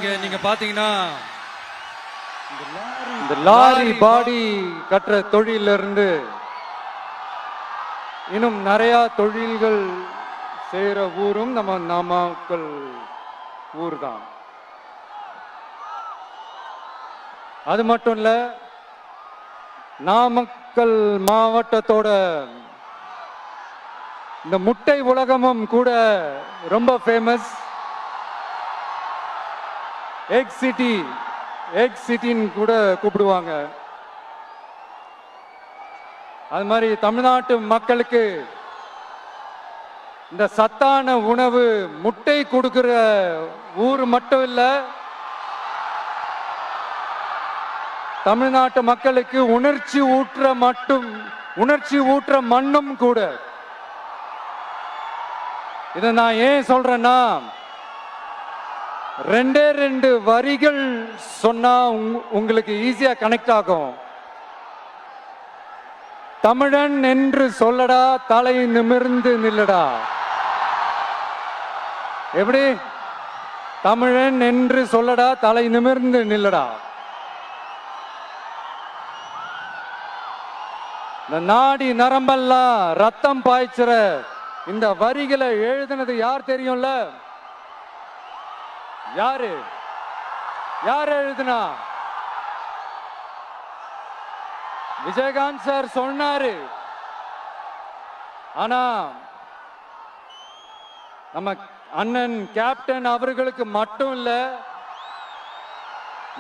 இங்க நீங்க பாத்தீங்கன்னா இந்த லாரி பாடி கட்டுற தொழில இருந்து இன்னும் நிறைய தொழில்கள் செய்யற ஊரும் நம்ம நாமக்கல் ஊர் தான். அது மட்டும் இல்ல, நாமக்கல் மாவட்டத்தோட இந்த முட்டை உலகமும் கூட ரொம்ப ஃபேமஸ். எக் சிட்டின்னு கூட கூப்பிடுவாங்க. அது மாதிரி தமிழ்நாட்டு மக்களுக்கு இந்த சத்தான உணவு முட்டை கொடுக்கிற ஊர் மட்டும் இல்ல, தமிழ்நாட்டு மக்களுக்கு உணர்ச்சி ஊற்ற மண்ணும் கூட. இதை நான் ஏன் சொல்றேன்னா, ரெண்டு வரிகள் சொன்னா உங்களுக்கு ஈஸியா கனெக்ட் ஆகும். தமிழன் என்று சொல்லடா, தலை நிமிர்ந்து நில்லடா. எப்படி? தமிழன் என்று சொல்லடா, தலை நிமிர்ந்து நில்லடா. இந்த நாடி நரம்பெல்லாம் ரத்தம் பாய்ச்சுற இந்த வரிகளை எழுதினது யார் தெரியும்ல? யார் எழுதுனா? விஜயகாந்த் சார் சொன்னாரு. ஆனா நம்ம அண்ணன் கேப்டன் அவர்களுக்கு மட்டும் இல்ல,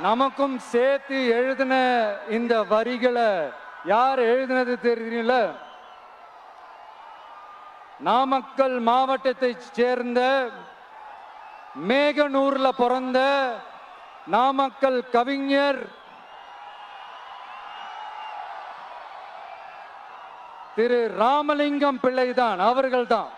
நமக்கும் சேர்த்து எழுதின இந்த வரிகளை யார் எழுதினது தெரியும்ல? நாமக்கல் மாவட்டத்தை சேர்ந்த மேகனூர்ல பிறந்த நாமக்கல் கவிஞர் திரு ராமலிங்கம் பிள்ளைதான், அவர்கள்தான்.